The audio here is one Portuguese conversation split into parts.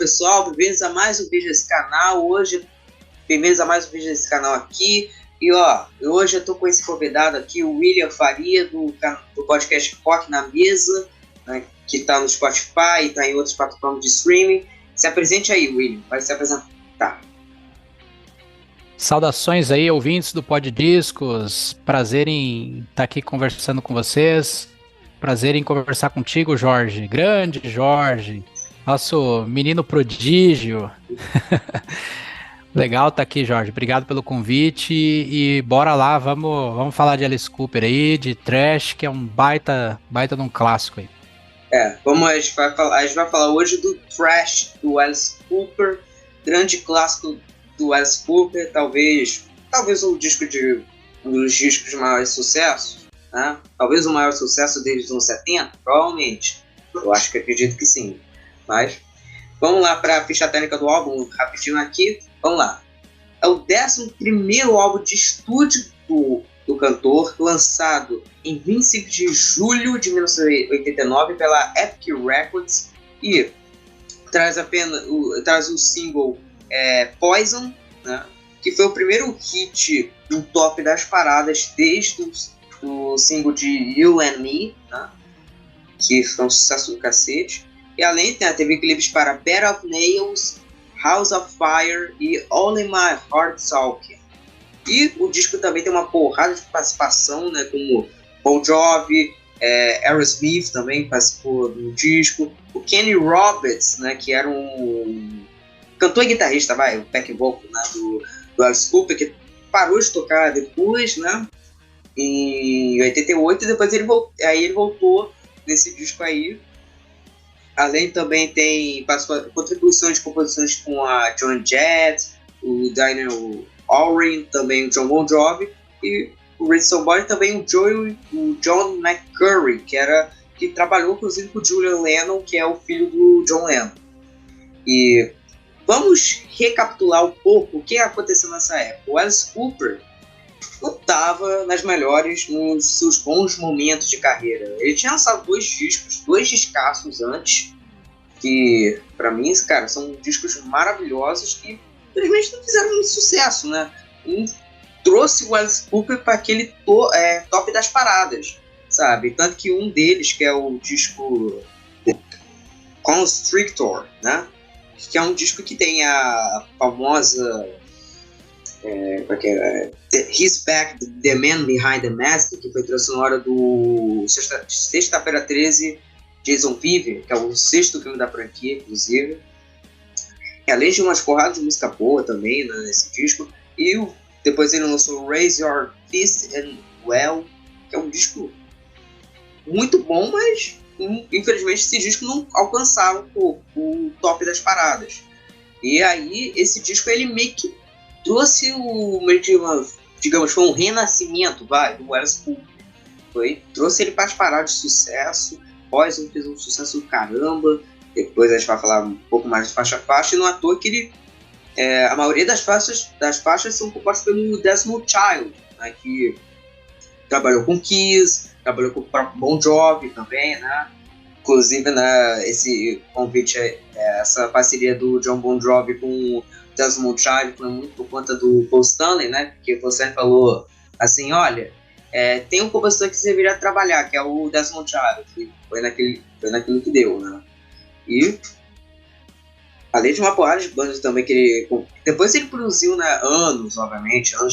pessoal, bem-vindos a mais um vídeo desse canal. Bem-vindos a mais um vídeo desse canal aqui. E hoje eu tô com esse convidado aqui, o William Faria, do podcast Rock na Mesa, né, que tá no Spotify e tá em outras plataformas de streaming. Se apresente aí, William, vai se apresentar. Saudações aí, ouvintes do Pod Discos. Prazer em estar aqui conversando com vocês. Prazer em conversar contigo, Jorge. Grande Jorge, nosso menino prodígio. Legal estar aqui, Jorge. Obrigado pelo convite e bora lá, vamos falar de Alice Cooper aí, de Trash, que é um baita de um clássico aí. A gente vai falar hoje do Trash do Alice Cooper, grande clássico do Alice Cooper, talvez um dos discos de maior sucesso, né? Talvez o maior sucesso deles nos anos 70, provavelmente. Eu acredito que sim. Mas vamos lá para a ficha técnica do álbum, rapidinho aqui. Vamos lá. É o 11º álbum de estúdio do cantor, lançado em 25 de julho de 1989 pela Epic Records, e traz o single Poison, né, que foi o primeiro hit no top das paradas desde o single de You and Me, né, que foi um sucesso do cacete. E além teve clipes para Bed of Nails, House of Fire e Only My Heart Talking. E o disco também tem uma porrada de participação, né, como Bon Jovi, Aerosmith também participou do disco, o Kenny Roberts, né, que era um cantor e guitarrista, o back vocal, né, do Alice Cooper, que parou de tocar depois, né, em 88, e depois ele voltou nesse disco aí. Além também tem contribuições de composições com a Joan Jett, o Daniel Aurin, também o John Bon Jovi, e o Ritson Boy, também o John McCurry, que trabalhou inclusive com o Julian Lennon, que é o filho do John Lennon. E vamos recapitular um pouco o que aconteceu nessa época. O Alice Cooper não estava nos seus bons momentos de carreira. Ele tinha lançado dois discassos antes, que pra mim, cara, são discos maravilhosos que infelizmente não fizeram muito sucesso, né? Trouxe o Alice Cooper para aquele top das paradas, sabe? Tanto que um deles, que é o disco Constrictor, né? Que é um disco que tem a famosa He's Back, The Man Behind the Mask, que foi trilha sonora do Sexta-feira 13, Jason Vive, que é o 6º filme da franquia, inclusive. E além de umas porradas de música boa também, né, nesse disco. E depois ele lançou Raise Your Fist and Well, que é um disco muito bom, mas infelizmente esse disco não alcançaram o top das paradas. E aí esse disco ele meio que trouxe foi um renascimento do Alice Cooper. Trouxe ele para as paradas de sucesso. Poison fez um sucesso do caramba. Depois a gente vai falar um pouco mais de faixa a faixa. E não à toa que a maioria das faixas são compostas pelo Desmond Child, né, que trabalhou com Kiss, trabalhou com o próprio Bon Jovi também, né? Inclusive, né, esse convite, essa parceria do John Bon Jovi com o Desmond Child foi muito por conta do Paul Stanley, né? Porque o Paul Stanley falou assim, olha, tem um compositor que você deveria trabalhar, que é o Desmond Child. E foi naquilo que deu, né? E além de uma porrada de bandas também que depois ele produziu, né, anos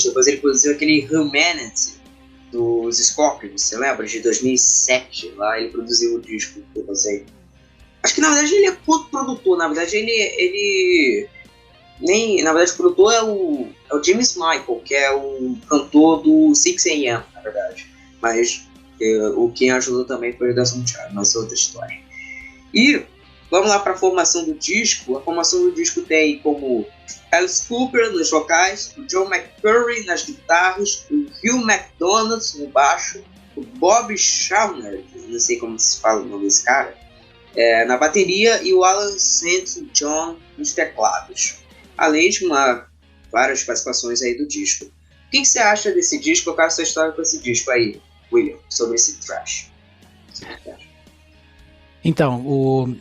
depois ele produziu aquele Humanity dos Scorpions, você lembra? De 2007, lá ele produziu o disco, eu não sei. Acho que na verdade ele é produtor, na verdade o produtor é o James Michael, que é o cantor do 6am, na verdade. Mas quem ajudou também foi o Desmond Child, mas é outra história. E vamos lá para a formação do disco. A formação do disco tem como Alice Cooper nos vocais, o John McCurry nas guitarras, o Hugh McDonald no baixo, o Bob Shawner, não sei como se fala o nome desse cara, na bateria, e o Alan St. John nos teclados. Além de várias participações aí do disco. O que você acha desse disco? Qual é a sua história com esse disco aí, William, sobre esse Trash? Então,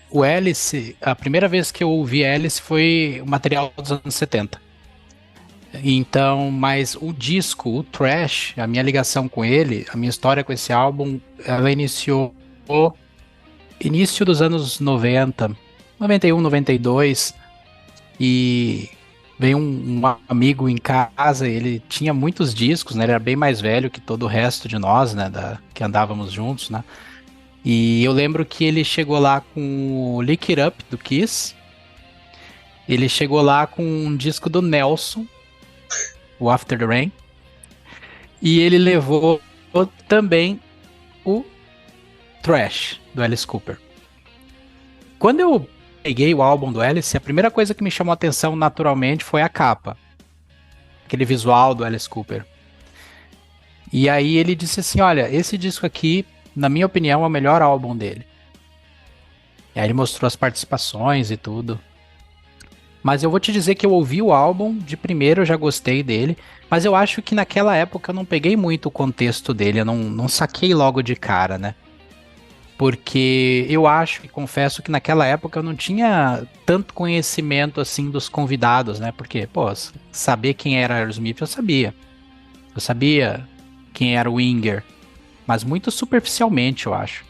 o Alice, a primeira vez que eu ouvi Alice foi o material dos anos 70. Então, mas o disco, o Thrash, a minha ligação com ele, a minha história com esse álbum, ela iniciou no início dos anos 90, 91, 92, e veio um amigo em casa, ele tinha muitos discos, né? Ele era bem mais velho que todo o resto de nós, né? Que andávamos juntos, né? E eu lembro que ele chegou lá com o Lick It Up, do Kiss. Ele chegou lá com um disco do Nelson, o After the Rain. E ele levou também o Thrash, do Alice Cooper. Quando eu peguei o álbum do Alice, a primeira coisa que me chamou a atenção naturalmente foi a capa. Aquele visual do Alice Cooper. E aí ele disse assim, olha, esse disco aqui, na minha opinião, é o melhor álbum dele. E aí ele mostrou as participações e tudo. Mas eu vou te dizer que eu ouvi o álbum, de primeiro eu já gostei dele, mas eu acho que naquela época eu não peguei muito o contexto dele, eu não saquei logo de cara, né? Porque eu acho e confesso que naquela época eu não tinha tanto conhecimento assim dos convidados, né? Porque, pô, saber quem era Aerosmith eu sabia. Eu sabia quem era o Winger, mas muito superficialmente, eu acho.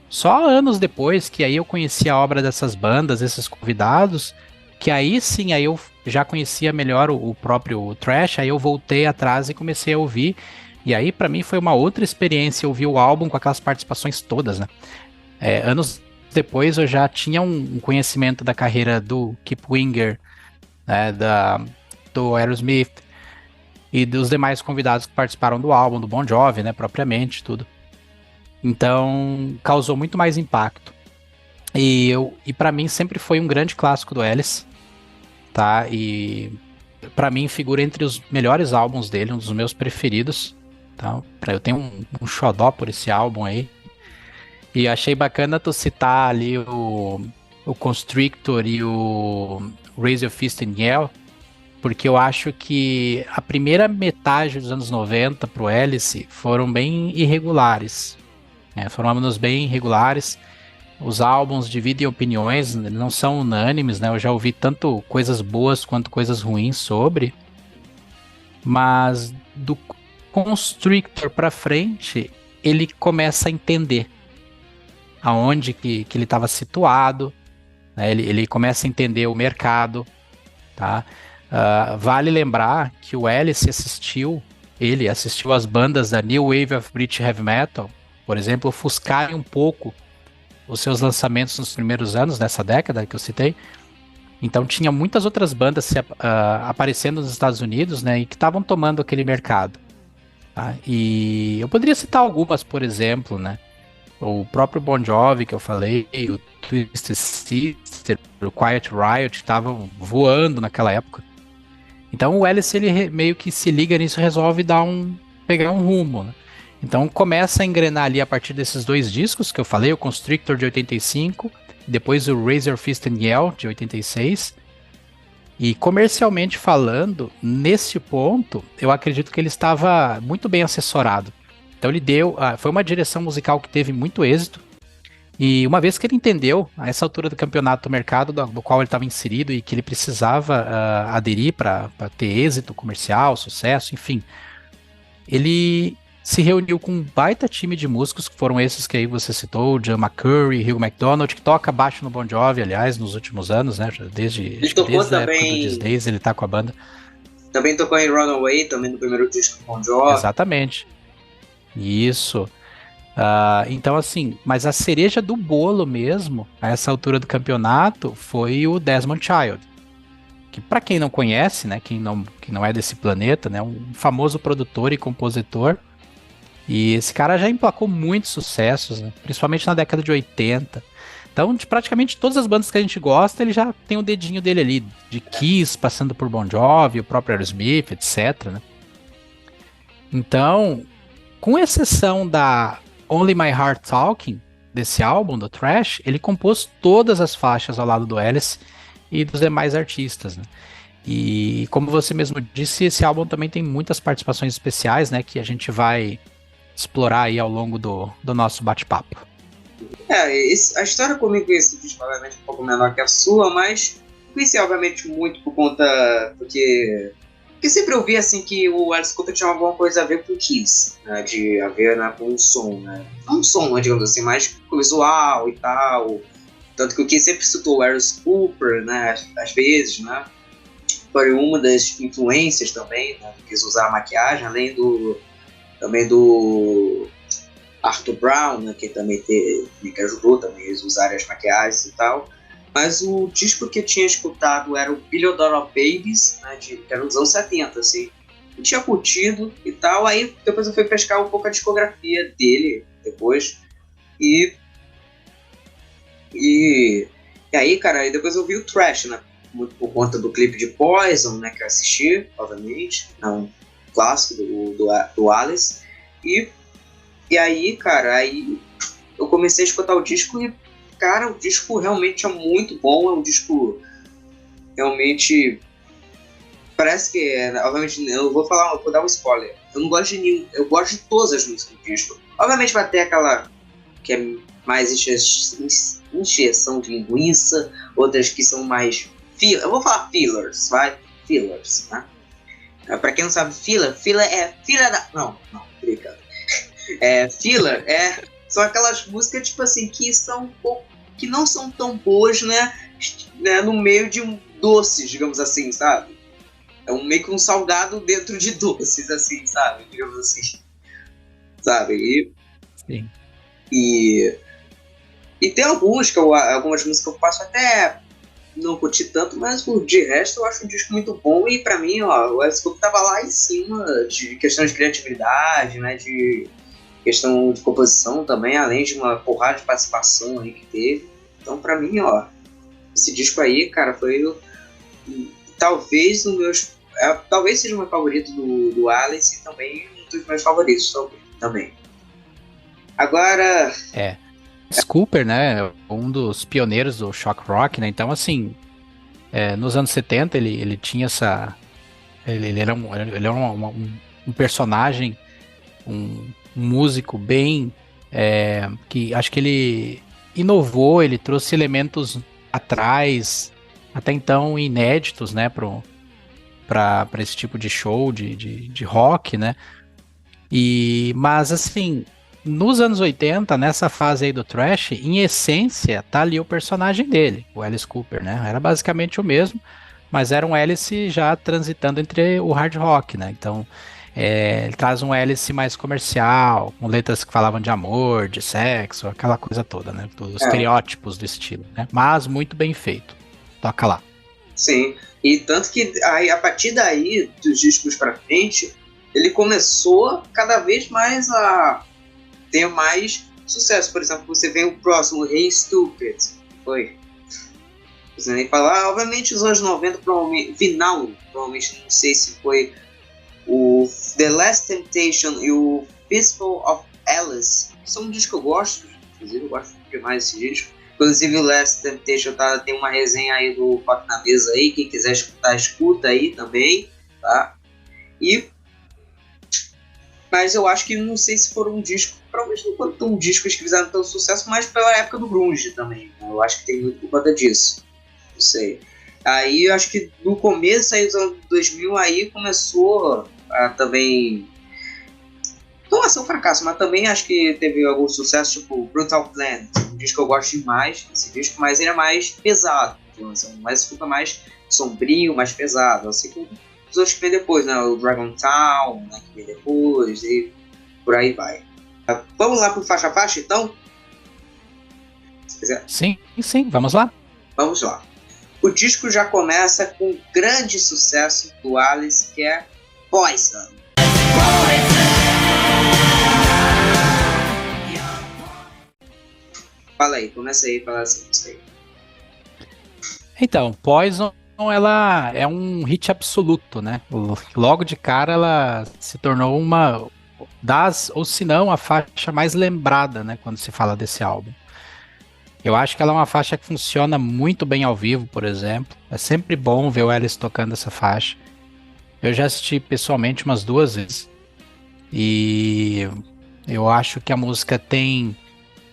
Só anos depois que aí eu conheci a obra dessas bandas, esses convidados, que aí sim, aí eu já conhecia melhor o próprio Thrash, aí eu voltei atrás e comecei a ouvir, e aí pra mim foi uma outra experiência ouvir o álbum com aquelas participações todas, né? Anos depois eu já tinha um conhecimento da carreira do Kip Winger, né, do Aerosmith e dos demais convidados que participaram do álbum, do Bon Jovi, né, propriamente, tudo. Então, causou muito mais impacto. E para mim sempre foi um grande clássico do Alice, tá? E para mim figura entre os melhores álbuns dele, um dos meus preferidos, tá? Eu tenho um xodó por esse álbum aí. E achei bacana tu citar ali o Constrictor e o Raise Your Fist and Yell, porque eu acho que a primeira metade dos anos 90 pro Alice foram bem irregulares, né? Foram anos bem irregulares. Os álbuns dividem opiniões, não são unânimes, né? Eu já ouvi tanto coisas boas quanto coisas ruins sobre, mas do Constrictor pra frente, ele começa a entender aonde que ele estava situado, né? Ele começa a entender o mercado, tá? Vale lembrar que o Alice ele assistiu às bandas da New Wave of British Heavy Metal, por exemplo, ofuscarem um pouco os seus lançamentos nos primeiros anos dessa década que eu citei. Então tinha muitas outras bandas aparecendo nos Estados Unidos, né, e que estavam tomando aquele mercado. Tá? E eu poderia citar algumas, por exemplo, né, o próprio Bon Jovi que eu falei, o Twisted Sister, o Quiet Riot estavam voando naquela época. Então o Alice ele meio que se liga nisso e resolve pegar um rumo, né? Então começa a engrenar ali a partir desses dois discos que eu falei, o Constrictor de 85, depois o Raise Your Fist and Yell de 86. E comercialmente falando, nesse ponto, eu acredito que ele estava muito bem assessorado. Então ele foi uma direção musical que teve muito êxito. E uma vez que ele entendeu, a essa altura do campeonato, o mercado do qual ele estava inserido e que ele precisava aderir para ter êxito comercial, sucesso, enfim, ele se reuniu com um baita time de músicos, que foram esses que aí você citou, John McCurry, Hugh McDonald, que toca baixo no Bon Jovi, aliás, nos últimos anos, né? Desde a época do These Days ele tá com a banda. Também tocou em Runaway, também no primeiro disco do Bon Jovi. Exatamente. Isso. Então, assim, mas a cereja do bolo mesmo, a essa altura do campeonato, foi o Desmond Child. Que para quem não conhece, né, quem não é desse planeta, né, um famoso produtor e compositor. E esse cara já emplacou muitos sucessos, né? Principalmente na década de 80. Então, de praticamente todas as bandas que a gente gosta, ele já tem o dedinho dele ali, de Kiss, passando por Bon Jovi, o próprio Aerosmith, etc, né? Então, com exceção da Only My Heart Talking, desse álbum, do Thrash, ele compôs todas as faixas ao lado do Alice e dos demais artistas, né? E como você mesmo disse, esse álbum também tem muitas participações especiais, né, que a gente vai explorar aí ao longo do nosso bate-papo. A história comigo esse disco, obviamente, um pouco menor que a sua, mas conheci, obviamente, muito por conta. Porque sempre eu vi assim que o Alice Cooper tinha alguma coisa a ver com Kiss, né? De a ver, né, com o som, né? Não um som, né, digamos assim, mas com o visual e tal. Tanto que o Kiss sempre citou o Alice Cooper, né? Às vezes, né? Foi uma das influências também, né? Quis usar a maquiagem, além também do Arthur Brown, né, que também que ajudou também a usar as maquiagens e tal. Mas o disco que eu tinha escutado era o Billion Dollar Babies, né, que era dos anos 70, assim. Eu tinha curtido e tal, aí depois eu fui pescar um pouco a discografia dele depois. E, e, e aí, cara, aí depois eu vi o Trash, né? Muito por conta do clipe de Poison, né, que eu assisti, obviamente. É um clássico do Alice. E aí, cara, aí eu comecei a escutar o disco e, cara, o disco realmente é muito bom. É um disco realmente. Parece que obviamente, eu vou dar um spoiler. Eu não gosto de nenhum. Eu gosto de todas as músicas do disco. Obviamente vai ter aquela que é mais encheção de linguiça, outras que são mais. Eu vou falar fillers, vai? Fillers, né? Pra quem não sabe, filler é filha da. Não, brincando. Filler são aquelas músicas, tipo assim, que são um pouco. Que não são tão boas, né? No meio de um doces, digamos assim, sabe? É meio que um salgado dentro de doces, assim, sabe? Digamos assim. Sabe? Sim. E tem algumas músicas que eu passo até não curti tanto, mas de resto eu acho um disco muito bom. E pra mim, ó, o Alice Cooper tava lá em cima de questão de criatividade, né? De questão de composição também, além de uma porrada de participação aí que teve. Então, pra mim, ó, esse disco aí, cara, foi talvez talvez seja o meu favorito do Alice e também um dos meus favoritos também. Agora... Cooper, né, um dos pioneiros do shock rock, né, então assim, nos anos 70 ele tinha ele era um personagem, um músico bem, que acho que ele inovou, ele trouxe elementos atrás, até então inéditos, né, para esse tipo de show de rock, né, mas assim, nos anos 80, nessa fase aí do thrash, em essência, tá ali o personagem dele, o Alice Cooper, né? Era basicamente o mesmo, mas era um Alice já transitando entre o hard rock, né? Então, ele traz um Alice mais comercial, com letras que falavam de amor, de sexo, aquela coisa toda, né? Dos estereótipos do estilo, né? Mas muito bem feito. Toca lá. Sim, e tanto que aí, a partir daí, dos discos pra frente, ele começou cada vez mais a ter mais sucesso. Por exemplo, você vê o próximo, Hey Stupid, foi. Você nem falar, obviamente os anos 90, provavelmente, não sei se foi o The Last Temptation e o Fistful of Alice, são discos que eu gosto, inclusive eu gosto demais desse disco. Inclusive o Last Temptation tem uma resenha aí do Rock na Mesa aí, quem quiser escutar, escuta aí também, tá? Mas eu acho que não sei se foram um disco, provavelmente não foram tão discos que fizeram tanto sucesso, mas pela época do grunge também, né? Eu acho que tem muito por conta disso, não sei. Aí eu acho que no começo aí dos anos 2000 aí começou a também... Não vai ser um fracasso, mas também acho que teve algum sucesso, tipo Brutal Planet, um disco que eu gosto demais, esse disco, mas ele é mais pesado, mas fica mais sombrio, mais pesado, assim como os outros que vem depois, né? O Dragon Town, né, que vem depois, e por aí vai. Vamos lá pro faixa a faixa, então? Se quiser. Sim, vamos lá. Vamos lá. O disco já começa com um grande sucesso do Alice, que é Poison. Fala aí, começa aí, fala assim, isso aí. Então, Poison, ela é um hit absoluto, né? Logo de cara ela se tornou uma ou se não, a faixa mais lembrada, né, quando se fala desse álbum. Eu acho que ela é uma faixa que funciona muito bem ao vivo, por exemplo. É sempre bom ver o Alice tocando essa faixa. Eu já assisti pessoalmente umas 2 vezes. E eu acho que a música tem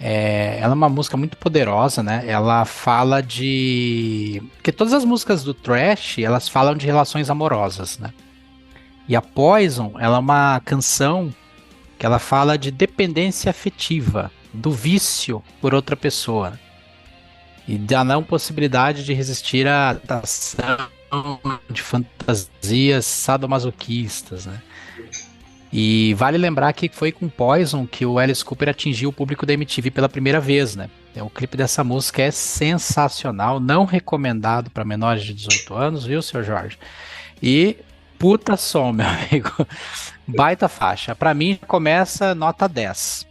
Ela é uma música muito poderosa, né? Ela fala de... Porque todas as músicas do Thrash, elas falam de relações amorosas, né? E a Poison, ela é uma canção que ela fala de dependência afetiva, do vício por outra pessoa. E da não possibilidade de resistir à atração de fantasias sadomasoquistas, né? E vale lembrar que foi com Poison que o Alice Cooper atingiu o público da MTV pela primeira vez, né? O clipe dessa música é sensacional, não recomendado para menores de 18 anos, viu, seu Jorge? E puta som, meu amigo. Baita faixa. Para mim, começa nota 10.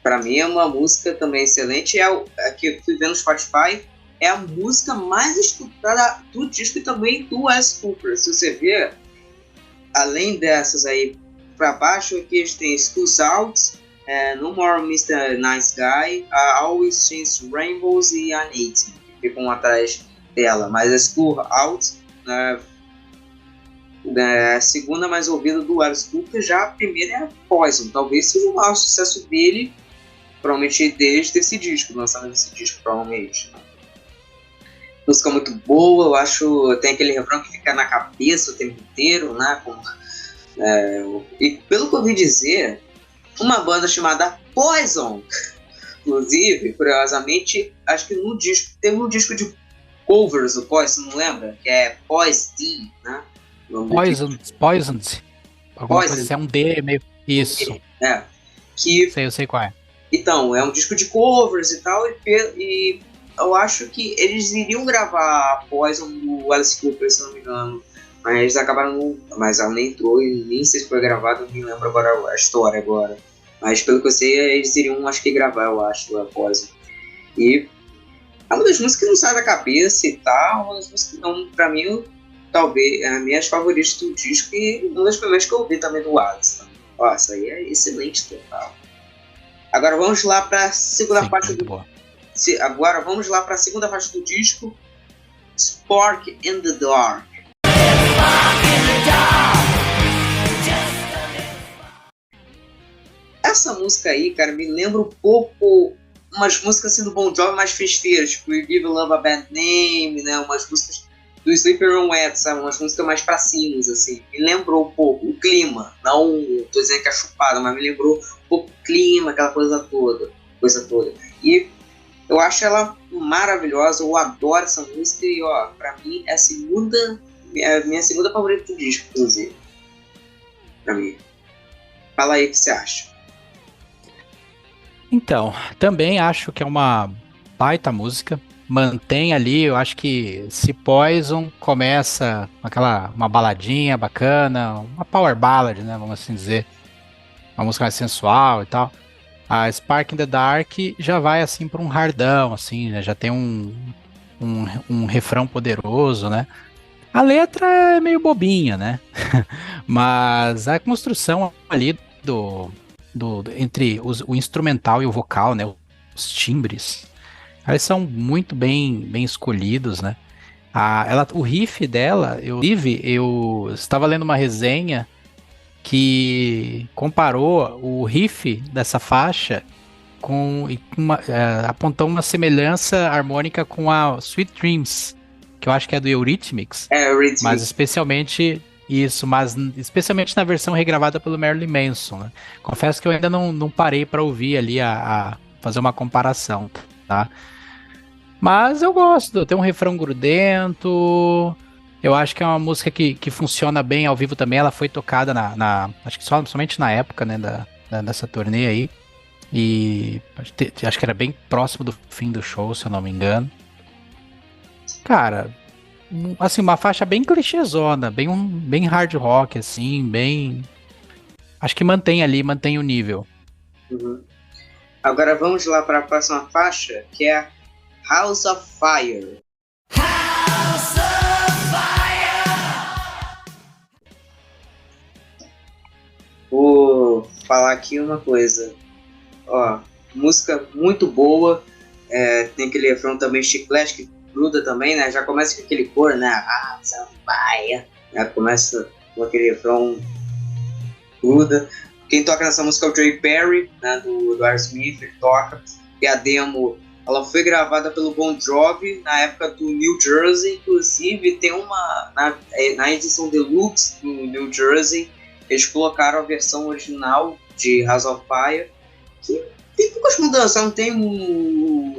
Pra mim é uma música também excelente. É que eu fui ver no Spotify, é a música mais escutada do disco e também do Alice Cooper. Se você ver, além dessas aí pra baixo, aqui a gente tem Schools Out, No More Mr. Nice Guy, Always Chase Rainbows e Uneaten, que ficam atrás dela. Mas a School Out, a segunda mais ouvida do Alice Cooper, já a primeira é a Poison. Talvez seja o maior sucesso dele, provavelmente desde esse disco, lançamento desse disco, provavelmente. Música muito boa, eu acho. Tem aquele refrão que fica na cabeça o tempo inteiro, né? E pelo que eu ouvi dizer, uma banda chamada Poison, inclusive, curiosamente, acho que no disco, teve um disco de covers do Poison, não lembra? Que é Poison, né? Poisoned. Alguma coisa assim, é um D meio. Isso. Eu sei qual é. Então, é um disco de covers e tal, e eu acho que eles iriam gravar a Poison do Alice Cooper, se não me engano. Mas eles acabaram. Mas ela nem entrou e nem sei se foi gravado, nem lembro agora a história agora. Mas pelo que eu sei, eles iriam, acho que gravar, eu acho, a Poison. E é uma das músicas que não sai da cabeça e tal, uma das músicas que não, pra mim, talvez, é a minha favorita do disco e uma das primeiras que eu ouvi também do Alice. Tá? Ó, isso aí é excelente total. Agora vamos lá para a segunda faixa do disco. Agora vamos lá para a segunda faixa do disco, Spark in the Dark. Essa música aí, cara, me lembra um pouco umas músicas assim do Bon Jovi mais festeiras, tipo You Give Love a Bad Name, né? Umas músicas do Sleeping on Wet, sabe? Umas músicas mais pra cima, assim. Me lembrou um pouco o clima, não tô dizendo que é chupada, mas me lembrou um pouco o clima, aquela coisa toda. E eu acho ela maravilhosa, eu adoro essa música e, ó, pra mim é a minha segunda favorita do disco, inclusive. Pra mim. Fala aí o que você acha. Então, também acho que é uma baita música. Mantém ali, eu acho que se Poison começa uma baladinha bacana, uma power ballad, né, vamos assim dizer, uma música mais sensual e tal. A Spark in the Dark já vai assim para um hardão, assim, né, já tem um refrão poderoso, né. A letra é meio bobinha, né, mas a construção ali entre o instrumental e o vocal, né, os timbres, eles são muito bem escolhidos, né? O riff dela, eu estava lendo uma resenha que comparou o riff dessa faixa apontou uma semelhança harmônica com a Sweet Dreams, que eu acho que é do Eurythmics, mas especialmente na versão regravada pelo Marilyn Manson, né? Confesso que eu ainda não parei para ouvir ali a fazer uma comparação, tá? Mas eu gosto, tem um refrão grudento. Eu acho que é uma música que funciona bem ao vivo também. Ela foi tocada acho que somente na época, né, dessa turnê aí. E acho que era bem próximo do fim do show, se eu não me engano. Cara, assim, uma faixa bem clichêzona, bem hard rock, assim, bem... Acho que mantém o nível. Uhum. Agora vamos lá para a próxima faixa, que é House of Fire. House of Fire. Vou falar aqui uma coisa. Ó, música muito boa. Tem aquele refrão também chiclete que gruda também, né? Já começa com aquele coro, né? House of Fire. Já começa com aquele refrão gruda. Quem toca nessa música é o Joey Perry, né, do Aerosmith, ele toca. E a demo, ela foi gravada pelo Bon Jovi na época do New Jersey, inclusive tem na edição deluxe do New Jersey, eles colocaram a versão original de House of Fire, que tem poucas mudanças, não tem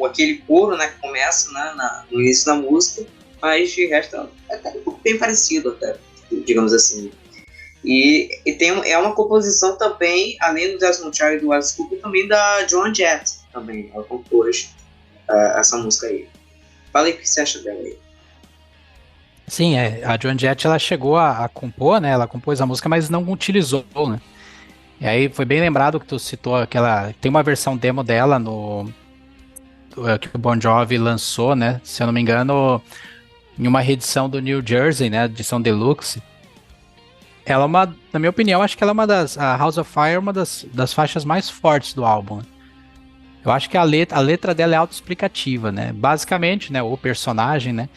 aquele coro, né, que começa, né, no início da música, mas de resto é até bem parecido, até, digamos assim. E é uma composição também, além do Desmond Child e do Alice Cooper, também da Joan Jett, também, ela compôs essa música aí. Fala aí o que você acha dela aí. Sim, a Joan Jett, ela chegou a compor, né? Ela compôs a música, mas não utilizou, né? E aí foi bem lembrado que tu citou aquela... Tem uma versão demo dela que o Bon Jovi lançou, né? Se eu não me engano, em uma reedição do New Jersey, né? Edição Deluxe. Ela é na minha opinião, acho que ela é a House of Fire é uma das faixas mais fortes do álbum. Eu acho que a letra dela é autoexplicativa, né? Basicamente, né? O personagem, né?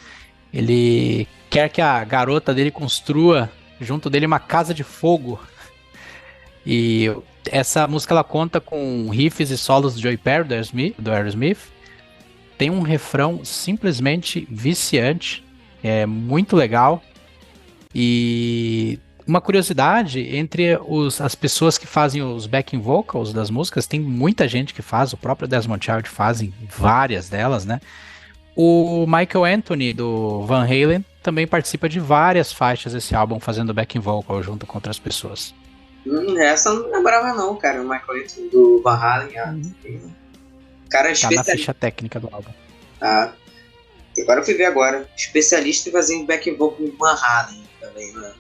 Ele quer que a garota dele construa junto dele uma casa de fogo. E essa música ela conta com riffs e solos do Joey Perry, do Aerosmith. Tem um refrão simplesmente viciante, é muito legal. E uma curiosidade, entre as pessoas que fazem os backing vocals das músicas, tem muita gente que faz, o próprio Desmond Child fazem várias delas, né? O Michael Anthony, do Van Halen, também participa de várias faixas desse álbum, fazendo backing vocal junto com outras pessoas. Essa eu não lembrava não, cara, o Michael Anthony do Van Halen. Cara, tá na ficha técnica do álbum. Ah, agora eu fui ver agora. Especialista em fazer backing vocal no Van Halen também, né?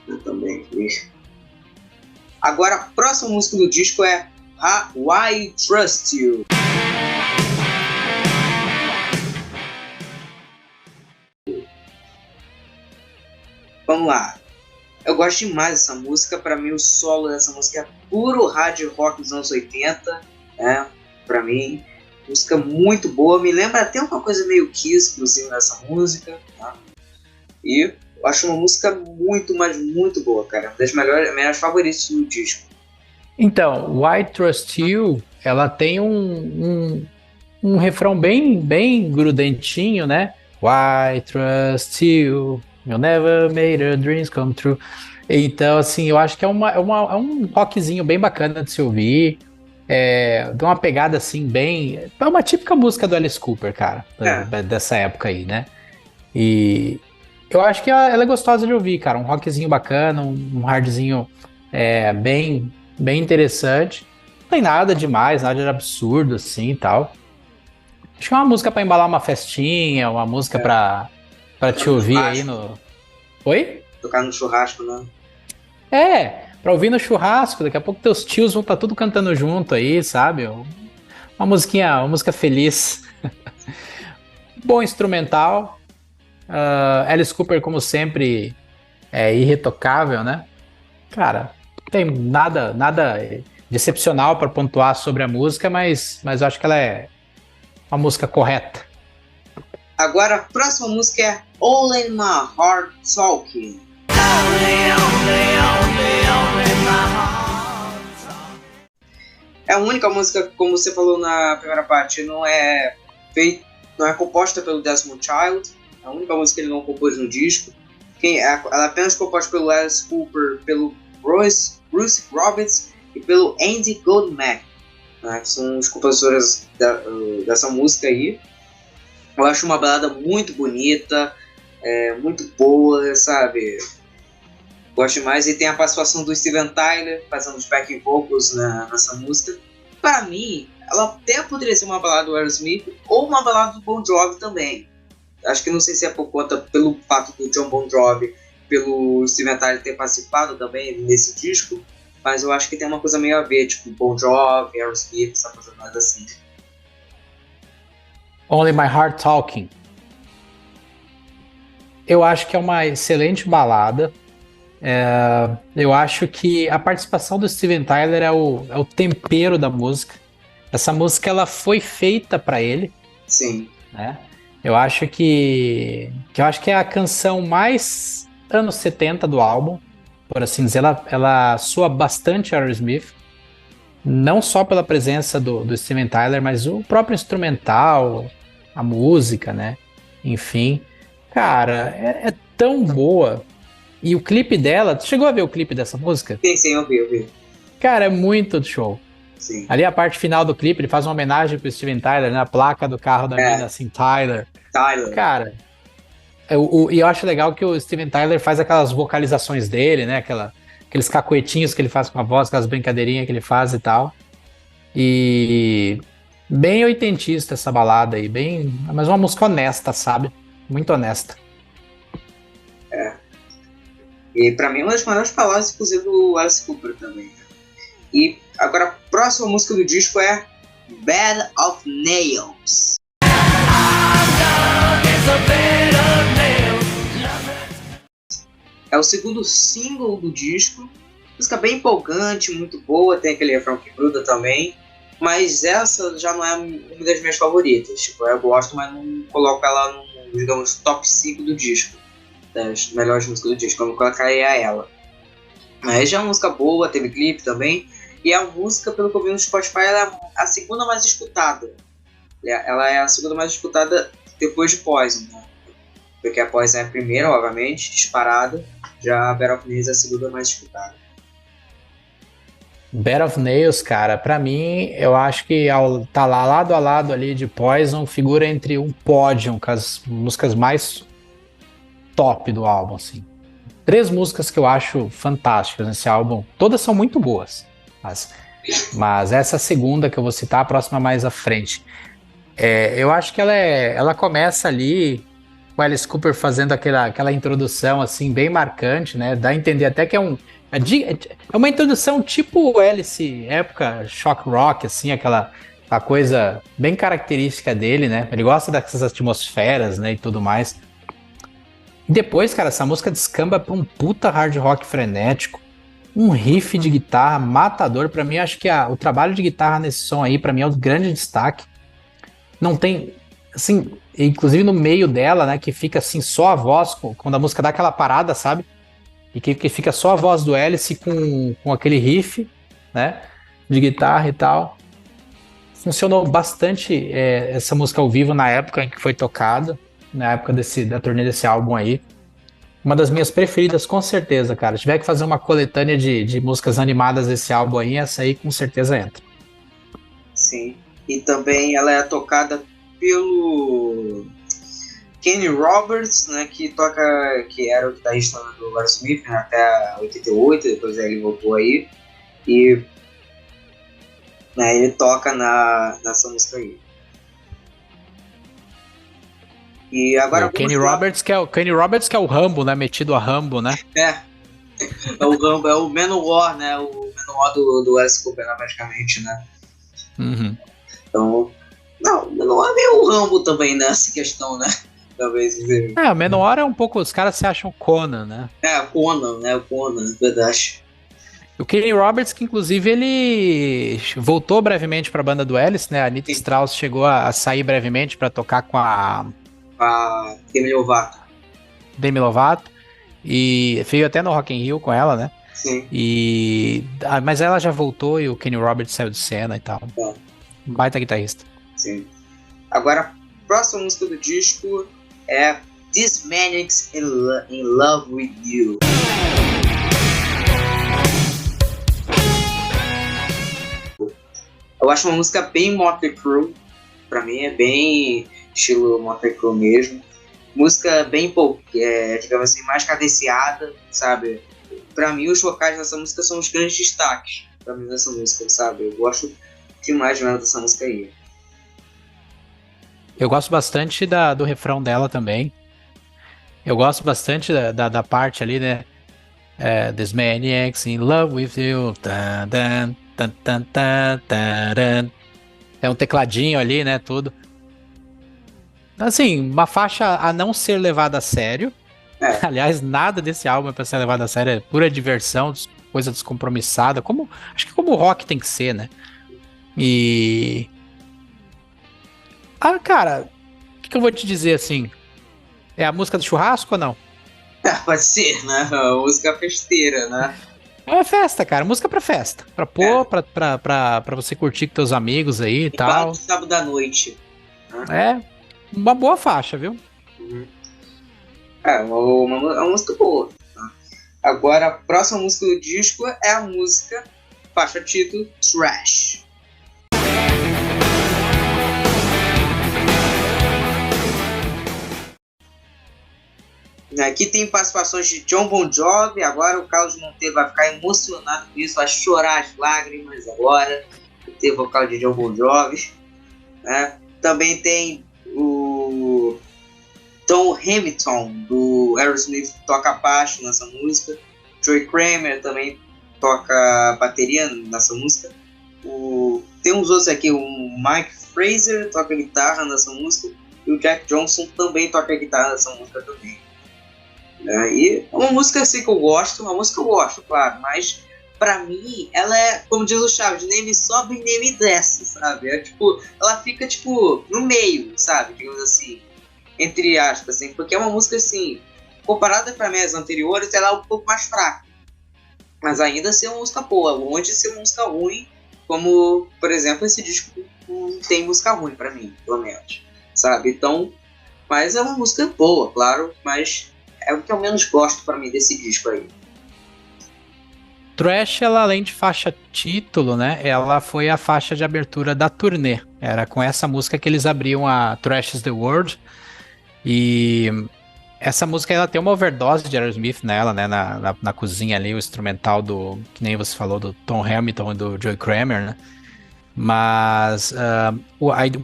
Eu também fiz. Agora, a próxima música do disco é Why Trust You. Vamos lá. Eu gosto demais dessa música. Pra mim, o solo dessa música é puro hard rock dos anos 80. Né? Pra mim, música muito boa. Me lembra até uma coisa meio Kiss, inclusive, nessa música. Tá? E eu acho uma música muito, mas muito boa, cara. Uma das melhores favoritas do disco. Então, Why Trust You, ela tem um refrão bem grudentinho, né? Why Trust You, you'll never made your dreams come true. Então, assim, eu acho que é um rockzinho bem bacana de se ouvir. De uma pegada, assim, bem... É uma típica música do Alice Cooper, cara, dessa época aí, né? E eu acho que ela é gostosa de ouvir, cara. Um rockzinho bacana, um hardzinho bem interessante. Não tem nada demais, nada de absurdo assim e tal. Acho que é uma música pra embalar uma festinha, uma música pra te ouvir aí no... Oi? Tocar no churrasco, né? Pra ouvir no churrasco. Daqui a pouco teus tios vão estar tudo cantando junto aí, sabe? Uma música feliz. Bom instrumental. Alice Cooper, como sempre, é irretocável, né? Cara, não tem nada de excepcional para pontuar sobre a música, mas eu acho que ela é uma música correta. Agora, a próxima música é All in My Heart Talking. É a única música, como você falou na primeira parte, não é composta pelo Desmond Child. É a única música que ele não compôs no disco. Ela é apenas composta pelo Alice Cooper, pelo Bruce Roberts e pelo Andy Goldmack, né, que são os compositores dessa música aí. Eu acho uma balada muito bonita, muito boa, sabe? Gosto demais. E tem a participação do Steven Tyler fazendo os backing vocals nessa música. Para mim, ela até poderia ser uma balada do Aerosmith ou uma balada do Bon Jovi também. Acho que não sei se é por conta pelo fato do John Bon Jovi, pelo Steven Tyler ter participado também nesse disco, mas eu acho que tem uma coisa meio a ver, tipo Bon Jovi, Aerosmith, essa coisa mais assim. Only My Heart Talking. Eu acho que é uma excelente balada. Eu acho que a participação do Steven Tyler é o tempero da música. Essa música ela foi feita para ele. Sim. Né? Eu acho que é a canção mais anos 70 do álbum. por assim dizer, ela soa bastante Aerosmith, não só pela presença do Steven Tyler, mas o próprio instrumental, a música, né? Enfim, cara, é tão boa. E o clipe dela, tu chegou a ver o clipe dessa música? Sim, eu vi. Cara, é muito show. Sim. Ali a parte final do clipe, ele faz uma homenagem pro Steven Tyler, né? A placa do carro da mina, É, assim, Tyler. Tyler. Cara, e eu acho legal que o Steven Tyler faz aquelas vocalizações dele, né? Aqueles cacuetinhos que ele faz com a voz, aquelas brincadeirinhas que ele faz e tal. E bem oitentista essa balada aí, mas uma música honesta, sabe? Muito honesta. E pra mim é uma das melhores palavras, inclusive, do Alice Cooper também. E agora a próxima música do disco é Bed of Nails. É o segundo single do disco. Música bem empolgante, muito boa, tem aquele refrão que gruda também. Mas essa já não é uma das minhas favoritas. Tipo, eu gosto, mas não coloco ela no, digamos, top 5 do disco. Das melhores músicas do disco, eu não colocaria ela. Mas já é uma música boa, teve clipe também. E a música, pelo que eu vi no Spotify, ela é a segunda mais escutada. Ela é a segunda mais escutada depois de Poison, né? Porque a Poison é a primeira, obviamente, disparada. Já a Battle of Nails é a segunda mais escutada. Bed of Nails, cara, pra mim, eu acho que tá lá lado a lado ali de Poison, figura entre um pódio com as músicas mais top do álbum, assim. 3 músicas que eu acho fantásticas nesse álbum, todas são muito boas, mas essa segunda que eu vou citar, a próxima mais à frente. Eu acho que ela começa ali com Alice Cooper fazendo aquela introdução assim bem marcante, né? Dá a entender até que é uma introdução tipo Alice, época shock rock, assim, aquela coisa bem característica dele, né? Ele gosta dessas atmosferas, né, e tudo mais. E depois, cara, essa música descamba pra um puta hard rock frenético, um riff de guitarra matador. Pra mim, acho que o trabalho de guitarra nesse som aí, pra mim, é o grande destaque. Não tem, assim, inclusive no meio dela, né, que fica assim só a voz, quando a música dá aquela parada, sabe? E que fica só a voz do Alice com aquele riff, né, de guitarra e tal. Funcionou bastante essa música ao vivo na época em que foi tocada, na época da turnê desse álbum aí. Uma das minhas preferidas, com certeza, cara. Se tiver que fazer uma coletânea de músicas animadas desse álbum aí, essa aí com certeza entra. Sim. E também ela é tocada pelo Kenny Roberts, né, que era o guitarrista do Aerosmith, né, até 88, depois ele voltou aí. E né, ele toca nessa música aí. E agora o Kenny Roberts, que é o Rambo, né? Metido a Rambo, né? É o Rambo, é o Manowar, né? O Manowar do Alice Cooper, né, praticamente, né? Uhum. Então, não é meio o Rambo também nessa questão, né? Talvez. O Manowar é um pouco, os caras se acham Conan, né? O Conan, verdade. O Kenny Roberts, que inclusive ele voltou brevemente para a banda do Alice, né? A Anita Strauss chegou a sair brevemente para tocar com a Demi Lovato. Demi Lovato, e veio até no Rock in Rio com ela, né? Sim. Mas ela já voltou e o Kenny Roberts saiu de cena e tal. Baita guitarrista. Sim. Agora, a próxima música do disco é These Manics in Love With You. Eu acho uma música bem Motley Crue. Pra mim é bem estilo Motley Crue mesmo. Música bem, digamos assim, mais cadenciada, sabe? Pra mim os vocais dessa música são os grandes destaques pra mim dessa música, sabe? Eu gosto demais dessa música aí. Eu gosto bastante do refrão dela também. Eu gosto bastante da parte ali, né? This maniacs in love with you. Tan, tan, tan, tan, tan, tan. É um tecladinho ali, né? Tudo. Assim, uma faixa a não ser levada a sério. Aliás, nada desse álbum é pra ser levado a sério. É pura diversão, coisa descompromissada. Acho que como o rock tem que ser, né? E... cara, o que eu vou te dizer assim? É a música do churrasco ou não? Pode ser, né? Música festeira, né? É festa, cara. Música pra festa. Pra pôr, pra você curtir com teus amigos aí e Igual tal. de sábado à noite. Né? É uma boa faixa, viu? Uhum. É, uma música boa. Tá? Agora, a próxima música do disco é a música, faixa título, Trash. Aqui tem participações de Jon Bon Jovi. Agora o Carlos Monteiro vai ficar emocionado com isso, vai chorar as lágrimas agora. Tem vocal de Jon Bon Jovi. Né? Também tem o Tom Hamilton, do Aerosmith, toca baixo nessa música. Joey Kramer também toca bateria nessa música. Tem uns outros aqui, o Mike Fraser toca guitarra nessa música. E o Jack Johnson também toca guitarra nessa música também. E é uma música assim que eu gosto, claro, mas pra mim ela é, como diz o Chaves, nem me sobe nem me desce, sabe? É tipo, ela fica tipo no meio, sabe? Digamos assim, entre aspas, assim, porque é uma música assim, comparada para minhas anteriores, ela é um pouco mais fraca, mas ainda assim é uma música boa, longe de ser uma música ruim, como por exemplo esse disco não tem música ruim pra mim, pelo menos, sabe? Então, mas é uma música boa, claro, mas é o que eu menos gosto pra mim desse disco aí. Trash, ela além de faixa título, né? Ela foi a faixa de abertura da turnê. Era com essa música que eles abriam a Trash is the World. E essa música ela tem uma overdose de Aerosmith nela, né? Na cozinha ali, o instrumental do, que nem você falou, do Tom Hamilton e do Joey Kramer, né? Mas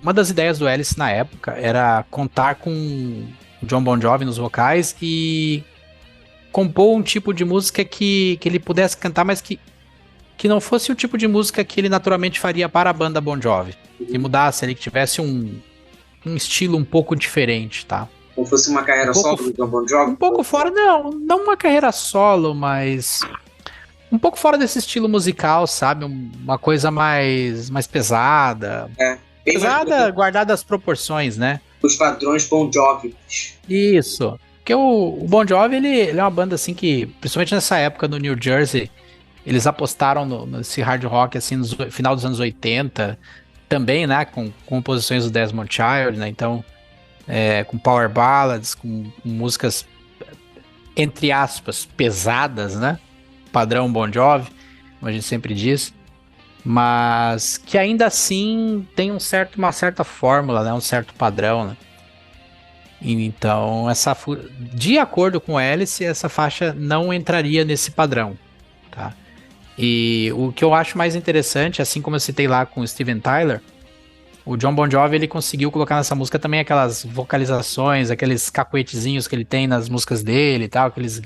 uma das ideias do Alice na época era contar com o Jon Bon Jovi nos vocais e compor um tipo de música que ele pudesse cantar, mas que não fosse o tipo de música que ele naturalmente faria para a banda Bon Jovi. Que mudasse ali, que tivesse um estilo um pouco diferente, tá? Como fosse uma carreira solo do Jon Bon Jovi? Um pouco fora, não uma carreira solo, mas um pouco fora desse estilo musical, sabe? Uma coisa mais pesada. Pesada, guardada as proporções, né? Os padrões Bon Jovi. Isso. Porque o Bon Jovi, ele é uma banda assim que, principalmente nessa época no New Jersey, eles apostaram nesse hard rock assim no final dos anos 80, também, né, com composições do Desmond Child, né, então, com power ballads, com músicas, entre aspas, pesadas, né, padrão Bon Jovi, como a gente sempre diz, mas que ainda assim tem uma certa fórmula, né, um certo padrão, né. Então, de acordo com Alice, essa faixa não entraria nesse padrão, tá? E o que eu acho mais interessante, assim como eu citei lá com o Steven Tyler, o Jon Bon Jovi ele conseguiu colocar nessa música também aquelas vocalizações, aqueles cacuetezinhos que ele tem nas músicas dele e tal, aqueles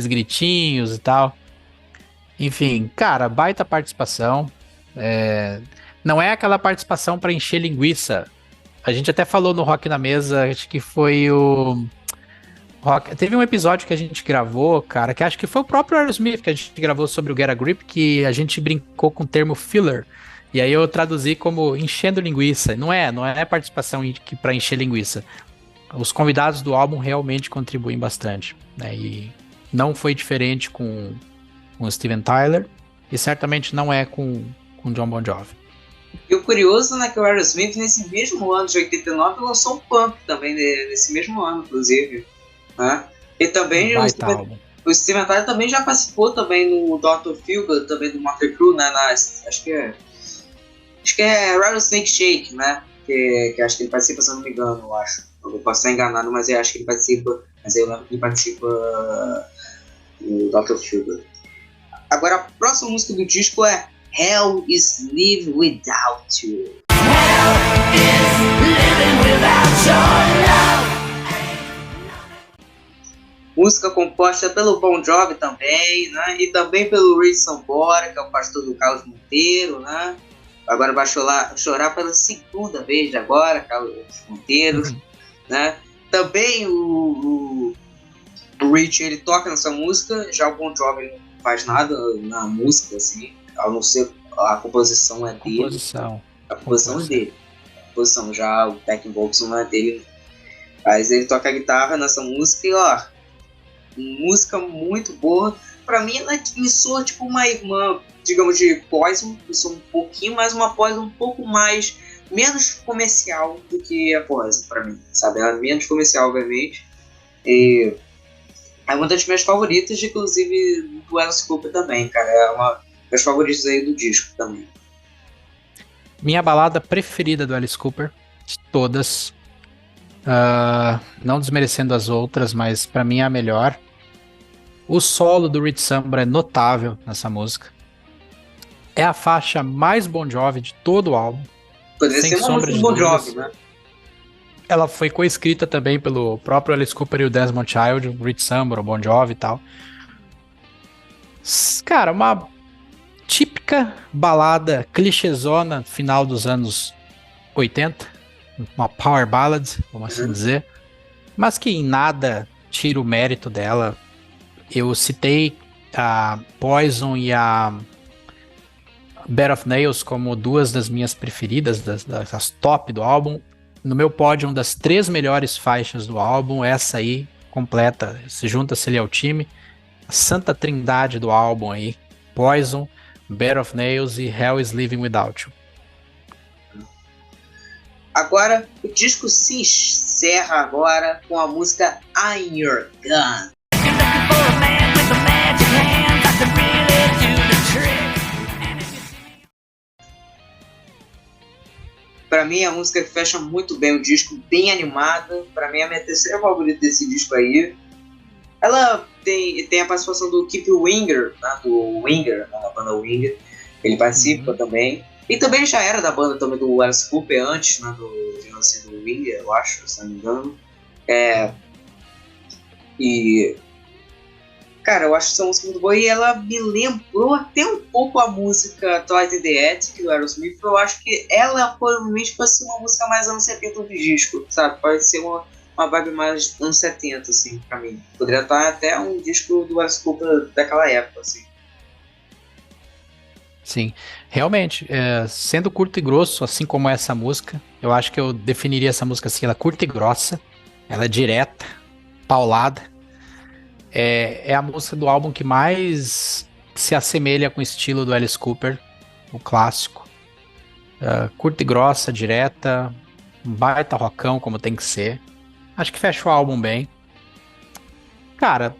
gritinhos e tal. Enfim, cara, baita participação. Não é aquela participação para encher linguiça. A gente até falou no Rock na Mesa, acho que foi o... Teve um episódio que a gente gravou, cara, que acho que foi o próprio Aerosmith que a gente gravou sobre o Get a Grip, que a gente brincou com o termo filler. E aí eu traduzi como enchendo linguiça. Não é participação para encher linguiça. Os convidados do álbum realmente contribuem bastante, né? E não foi diferente com o Steven Tyler, e certamente não é com o Jon Bon Jovi. E o curioso, né, que o Aerosmith, nesse mesmo ano de 89, lançou um punk também, nesse mesmo ano, inclusive. Né? E também o Steven Tyler também já participou também no Dr. Feelgood, também do Motley Crue, né, acho que é Rattlesnake Shake, né, que acho que ele participa, se eu não me engano, eu acho. Eu posso estar enganado, mas eu acho que ele participa, mas eu lembro que ele participa no Dr. Feelgood. Agora, a próxima música do disco é Hell is Live Without You. Hell is living without your love. Música composta pelo Bon Jovi também, né? E também pelo Rich Sambora, que é o pastor do Carlos Monteiro, né? Agora vai chorar pela segunda vez agora, Carlos Monteiro, né? Também o Rich, ele toca nessa música, já o Bon Jovi não faz nada na música, assim, a não ser a composição é dele. A composição é dele. A composição, já o backing vocals não é dele. Mas ele toca a guitarra nessa música e, ó, música muito boa. Pra mim, ela me soa tipo uma irmã, digamos, de Poison, que sou um pouquinho mais uma Poison, um pouco mais, menos comercial do que a Poison, pra mim, sabe? Ela é menos comercial, obviamente. E é uma das minhas favoritas, inclusive do Alice Cooper também, cara. É uma das favoritas aí do disco também. Minha balada preferida do Alice Cooper, de todas, não desmerecendo as outras, mas pra mim é a melhor. O solo do Rich Sambora é notável nessa música. É a faixa mais Bon Jovi de todo o álbum. Poderia sem ser uma sombra música de do Bon dúvidas. Jovi, né? Ela foi coescrita também pelo próprio Alice Cooper e o Desmond Child, o Rich Sambora, o Bon Jovi e tal. Cara, uma típica balada clichêzona final dos anos 80, uma power ballad, vamos assim dizer, mas que em nada tira o mérito dela. Eu citei a Poison e a Bed of Nails como duas das minhas preferidas, das top do álbum. No meu pódio, das 3 melhores faixas do álbum, essa aí completa, se junta-se ali ao time, a santa trindade do álbum aí, Poison, Bed of Nails e Hell is Living Without You. Agora, o disco se encerra agora com a música I'm Your Gun. Pra mim, a música fecha muito bem o disco, bem animada. Pra mim, é a minha terceira favorita desse disco aí. Ela tem a participação do Kip Winger, né, do Winger, da banda Winger. Ele participa também. E também já era da banda também do Alice Cooper antes, né, do Winger, eu acho, se não me engano. E... cara, eu acho essa música muito boa e ela me lembrou até um pouco a música Twilight in the Attic do Aerosmith. Eu acho que ela provavelmente pode ser uma música mais anos 70 do disco, sabe? Pode ser uma vibe mais anos 70, assim, pra mim. Poderia estar até um disco do Alice Cooper daquela época, assim. Sim, realmente, sendo curto e grosso, assim como essa música, eu acho que eu definiria essa música assim, ela é curta e grossa, ela é direta, paulada. É a música do álbum que mais se assemelha com o estilo do Alice Cooper, o clássico. Curta e grossa, direta, um baita rockão como tem que ser. Acho que fecha o álbum bem. Cara,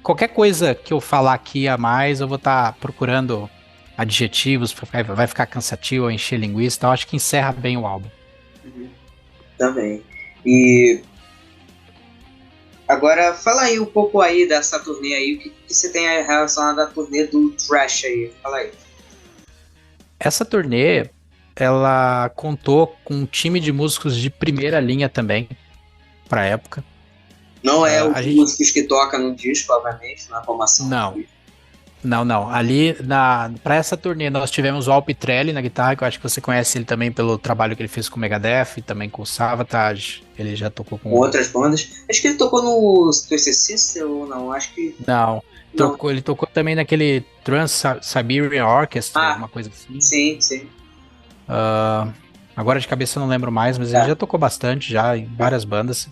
qualquer coisa que eu falar aqui a mais, eu vou estar procurando adjetivos, vai ficar cansativo, encher linguiça, então acho que encerra bem o álbum. Também. E agora fala aí um pouco aí dessa turnê aí, o que você tem relacionado à turnê do Thrash aí, fala aí. Essa turnê, ela contou com um time de músicos de primeira linha também, pra época. Não é os músicos que tocam no disco, obviamente, na formação. Não. Ali, pra essa turnê, nós tivemos o Al Pitrelli na guitarra, que eu acho que você conhece ele também pelo trabalho que ele fez com o Megadeth e também com o Savatage. Ele já tocou com outras bandas. Acho que ele tocou no Twisted Sister ou não? Acho que... Não. Ele tocou também naquele Trans-Siberian Orchestra, alguma coisa assim. Sim. Agora de cabeça eu não lembro mais, mas ele já tocou bastante, já em várias bandas.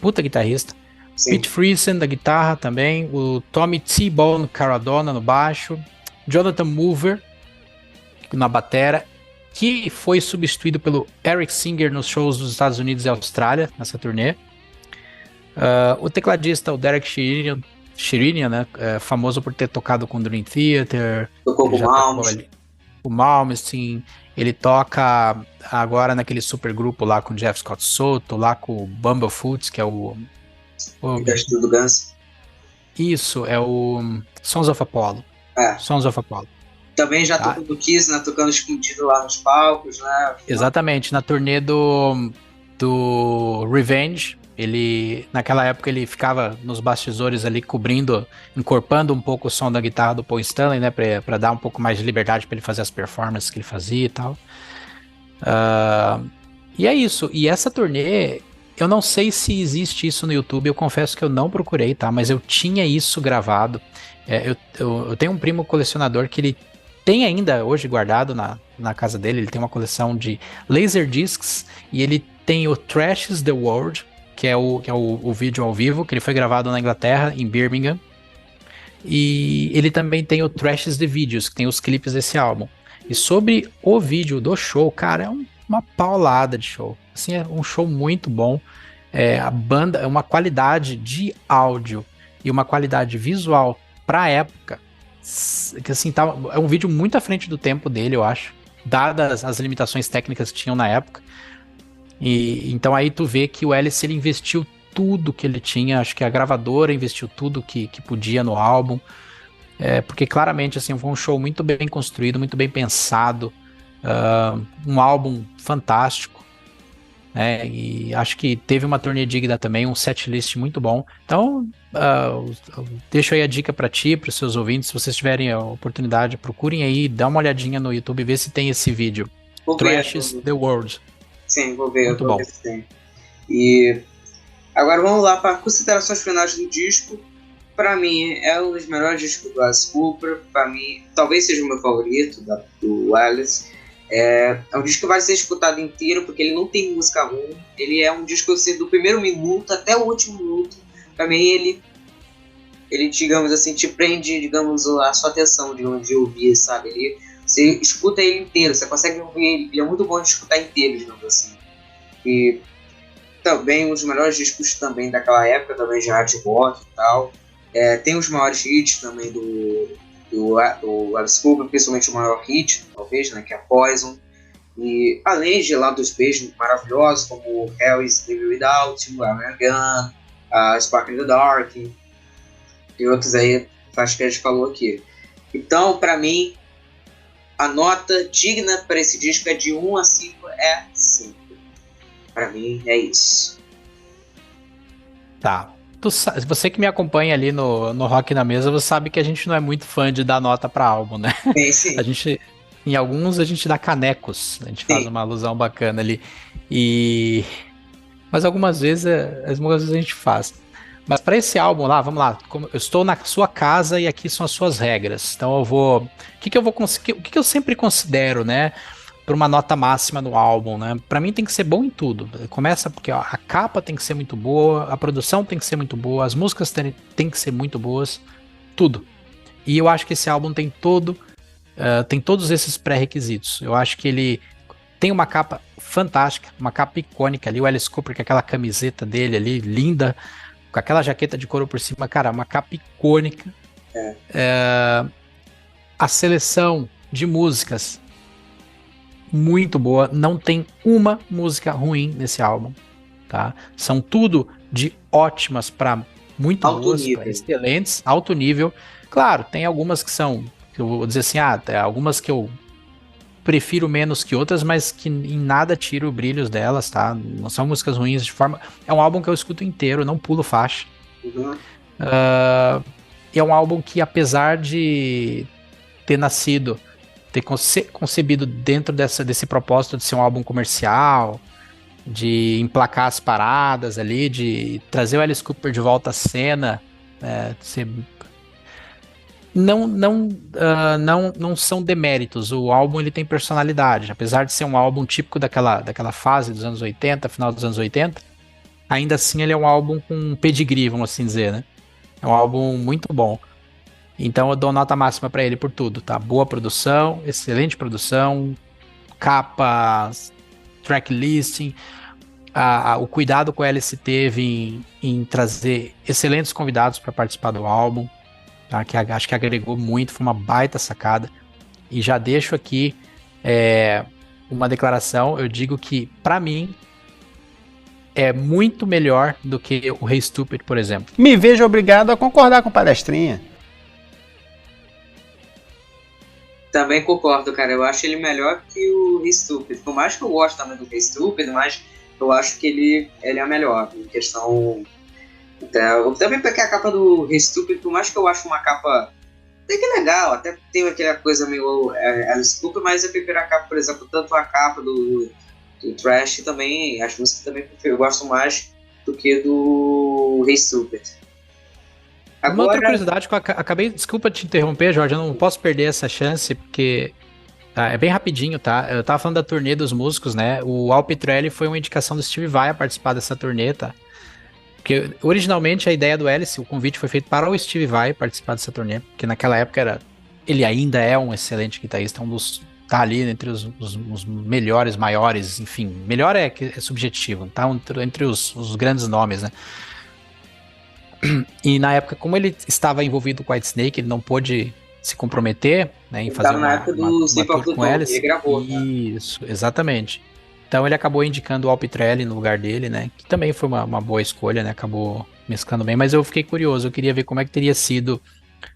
Puta guitarrista. Sim. Pete Friesen da guitarra também, o Tommy T-Bone Caradona no baixo, Jonathan Mover na batera, que foi substituído pelo Eric Singer nos shows dos Estados Unidos e Austrália, nessa turnê. O tecladista, o Derek Sherinian, né, famoso por ter tocado com o Dream Theater. Tocou com o Malmsteen. Ele toca agora naquele supergrupo lá com o Jeff Scott Soto, lá com o Bumblefoot, que é o do Guns. Isso, é o Sons of Apollo. Sons of Apollo. Também já tocou no Kiss, né? Tocando escondido lá nos palcos, né? Exatamente, na turnê do Revenge, naquela época ele ficava nos bastidores ali encorpando um pouco o som da guitarra do Paul Stanley, né? Pra dar um pouco mais de liberdade pra ele fazer as performances que ele fazia e tal. E é isso, e essa turnê... Eu não sei se existe isso no YouTube, eu confesso que eu não procurei, tá? Mas eu tinha isso gravado. Eu tenho um primo colecionador que ele tem ainda hoje guardado na casa dele, ele tem uma coleção de Laserdiscs e ele tem o Trash's The World, que é o vídeo ao vivo, que ele foi gravado na Inglaterra, em Birmingham. E ele também tem o Trashes the Videos, que tem os clipes desse álbum. E sobre o vídeo do show, cara, é uma paulada de show. Assim, é um show muito bom. A banda é uma qualidade de áudio e uma qualidade visual pra época. Que assim, é um vídeo muito à frente do tempo dele, eu acho. Dadas as limitações técnicas que tinham na época. E então aí tu vê que o Alice, ele investiu tudo que ele tinha, acho que a gravadora investiu tudo que podia no álbum, porque claramente assim, foi um show muito bem construído, muito bem pensado, um álbum fantástico, né, e acho que teve uma turnê digna também, um setlist muito bom. Então, deixo aí a dica para ti, para os seus ouvintes, se vocês tiverem a oportunidade, procurem aí, dá uma olhadinha no YouTube, vê se tem esse vídeo, Trashes the World. Sim, vou ver, muito bom. Ver se tem. E agora vamos lá para considerações finais do disco. Para mim, é um dos melhores discos do Alice Cooper. Para mim, talvez seja o meu favorito do Alice. É um disco que vai ser escutado inteiro, porque ele não tem música ruim. Ele é um disco assim, do primeiro minuto até o último minuto. Para mim, ele, digamos assim, te prende, digamos, a sua atenção, digamos, de ouvir, sabe? Você escuta ele inteiro, você consegue ouvir ele. Ele é muito bom de escutar inteiro, digamos assim. E também um dos melhores discos também daquela época, também de hard rock e tal. Tem os maiores hits também do Alice Cooper, principalmente o maior hit, talvez, né, que é Poison. E além de lá dos beijos maravilhosos, como Hell is Living Without You, American Gun, Spark in the Dark, e outros aí, acho que a gente falou aqui. Então, para mim, a nota digna para esse disco é de 1 a 5, é 5. Para mim, é isso. Tá. Você que me acompanha ali no Rock na Mesa, você sabe que a gente não é muito fã de dar nota para álbum, né? Sim. Em alguns a gente dá canecos, a gente faz uma alusão bacana ali. Mas algumas vezes a gente faz. Mas para esse álbum lá, vamos lá. Eu estou na sua casa e aqui são as suas regras. Então eu vou. O que eu sempre considero, né? Para uma nota máxima no álbum, né? Para mim tem que ser bom em tudo. Começa porque ó, a capa tem que ser muito boa, a produção tem que ser muito boa, as músicas tem que ser muito boas, tudo. E eu acho que esse álbum tem todos esses pré-requisitos. Eu acho que ele tem uma capa fantástica, uma capa icônica ali, o Alice Cooper com aquela camiseta dele ali, linda, com aquela jaqueta de couro por cima, cara, uma capa icônica. A seleção de músicas muito boa, não tem uma música ruim nesse álbum, tá? São tudo de ótimas para muito boas, pra excelentes, alto nível. Claro, tem algumas que são, que eu vou dizer assim, tem algumas que eu prefiro menos que outras, mas que em nada tiro brilhos delas, tá? Não são músicas ruins de forma... É um álbum que eu escuto inteiro, não pulo faixa. É um álbum que, apesar de ter concebido dentro desse propósito de ser um álbum comercial, de emplacar as paradas ali, de trazer o Alice Cooper de volta à cena, não são deméritos. O álbum ele tem personalidade, apesar de ser um álbum típico daquela fase dos anos 80, final dos anos 80, ainda assim ele é um álbum com pedigree, vamos assim dizer, né? É um álbum muito bom. Então eu dou nota máxima pra ele por tudo, tá? Boa produção, excelente produção, capas, tracklisting, o cuidado que o Alice teve em trazer excelentes convidados para participar do álbum, tá? Que acho que agregou muito, foi uma baita sacada. E já deixo aqui uma declaração, eu digo que, pra mim, é muito melhor do que o Hey Stupid, por exemplo. Me vejo obrigado a concordar com o Palestrinha. Também concordo, cara. Eu acho ele melhor que o Hey Stupid. Por mais que eu goste também do Hey Stupid, mas eu acho que ele é melhor. Em questão... Eu também peguei a capa do Hey Stupid, por mais que eu acho uma capa até que legal. Até tem aquela coisa meio Alice Cooper, mas eu prefiro a capa, por exemplo, tanto a capa do Trash também, as músicas também eu gosto mais do que do Hey Stupid. Uma outra curiosidade que eu acabei, desculpa te interromper, Jorge, eu não posso perder essa chance, porque é bem rapidinho, tá? Eu tava falando da turnê dos músicos, né? O Al Pitrelli foi uma indicação do Steve Vai a participar dessa turnê, tá? Porque originalmente a ideia do Alice, o convite foi feito para o Steve Vai participar dessa turnê, porque naquela época ele ainda é um excelente guitarrista, tá ali entre os melhores, maiores, enfim, melhor é subjetivo, tá entre os grandes nomes, né? E na época, como ele estava envolvido com Whitesnake, ele não pôde se comprometer, né, em fazer na época do Sleep tour of the com Dog, eles. ele gravou. Isso, exatamente. Então ele acabou indicando o Al Pitrelli no lugar dele, né? Que também foi uma boa escolha, né? Acabou mesclando bem, mas eu fiquei curioso, eu queria ver como é que teria sido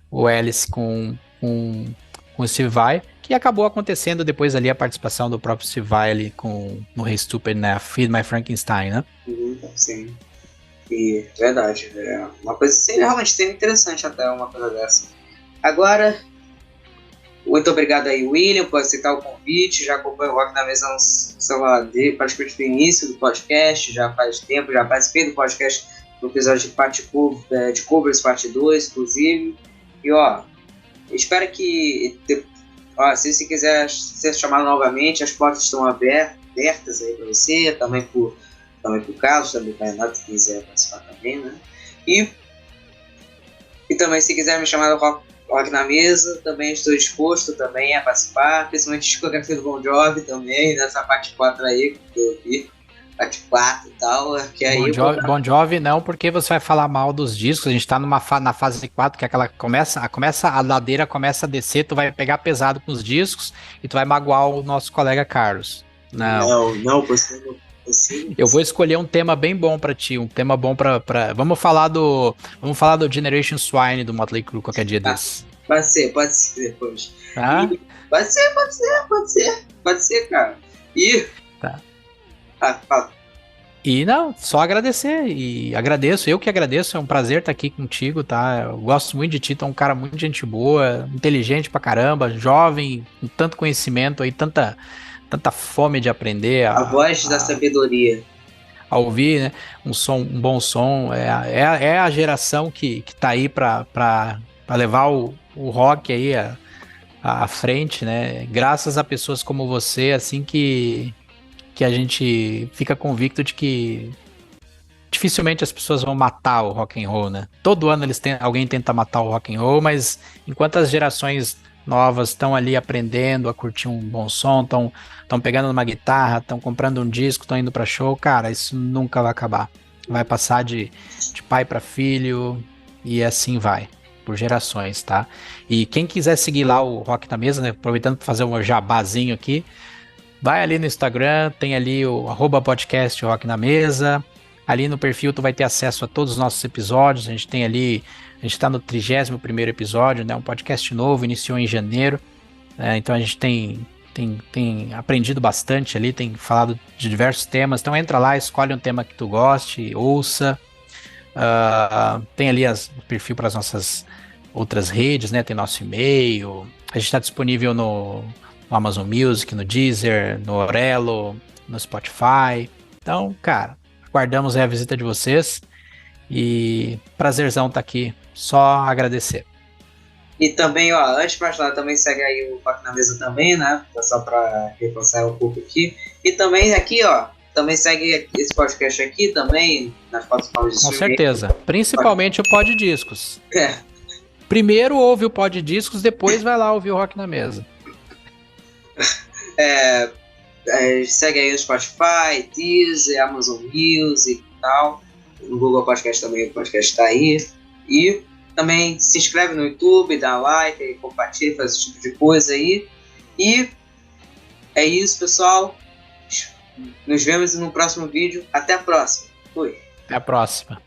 o Alice com o Steve Vai, que acabou acontecendo depois ali a participação do próprio Steve Vai ali no Hey Stupid, né? Feed My Frankenstein, né? Sim. E verdade, é uma coisa assim, realmente seria interessante até uma coisa dessa. Agora, muito obrigado aí, William, por aceitar o convite. Já acompanho o Rock na Mesa, sei lá, praticamente do início do podcast, já faz tempo, já participei do podcast no episódio de covers parte 2, inclusive. E ó, espero que se você quiser ser chamado novamente, as portas estão abertas aí para você, também pro Carlos, também para Renato, se quiser participar também, né? E também, se quiser me chamar do Rock na Mesa, também estou disposto também a participar, principalmente discografia do Bon Jovi também, nessa parte 4 aí, que eu vi, parte 4 e tal, que aí... Bon Jovi não, porque você vai falar mal dos discos, a gente tá na fase 4, que é aquela a ladeira começa a descer, tu vai pegar pesado com os discos e tu vai magoar o nosso colega Carlos. Não, você não. Eu vou escolher um tema bem bom pra ti, um tema bom pra... Vamos falar do Generation Swine do Motley Crue qualquer dia desse. Pode ser depois. Tá? Pode ser, cara. E... Tá. Fala. E não, só agradecer, e agradeço, eu que agradeço, é um prazer estar aqui contigo, tá? Eu gosto muito de ti, tu é um cara muito gente boa, inteligente pra caramba, jovem, com tanto conhecimento aí, tanta fome de aprender. A voz da sabedoria. A ouvir, né? Um bom som. É a geração que tá aí pra levar o rock aí à frente, né? Graças a pessoas como você, assim que a gente fica convicto de que dificilmente as pessoas vão matar o rock and roll, né? Todo ano alguém tenta matar o rock and roll, mas enquanto as gerações novas estão ali aprendendo a curtir um bom som, estão pegando uma guitarra, estão comprando um disco, estão indo para show, cara, isso nunca vai acabar. Vai passar de pai para filho e assim vai, por gerações, tá? E quem quiser seguir lá o Rock na Mesa, né, aproveitando para fazer um jabazinho aqui, vai ali no Instagram, tem ali o @podcast Rock na Mesa. Ali no perfil tu vai ter acesso a todos os nossos episódios. A gente tem ali, a gente está no 31º episódio, né? Um podcast novo, iniciou em janeiro. Então a gente tem aprendido bastante ali, tem falado de diversos temas. Então entra lá, escolhe um tema que tu goste, ouça. Tem ali o perfil para as nossas outras redes, né? Tem nosso e-mail. A gente está disponível no Amazon Music, no Deezer, no Orelo, no Spotify. Então, cara, aguardamos a visita de vocês e prazerzão estar aqui, só agradecer. E também, ó, antes de mais nada, também segue aí o Rock na Mesa também, né? Só para reforçar um pouco aqui. E também aqui, ó, também segue esse podcast aqui também, nas plataformas de streaming. Com certeza, principalmente o Pod Discos. Primeiro ouve o Pod Discos, depois vai lá ouvir o Rock na Mesa. Segue aí no Spotify, Deezer, Amazon Music e tal. No Google Podcast também o podcast está aí. E também se inscreve no YouTube, dá like, compartilha, faz esse tipo de coisa aí. E é isso, pessoal. Nos vemos no próximo vídeo. Até a próxima. Fui. Até a próxima.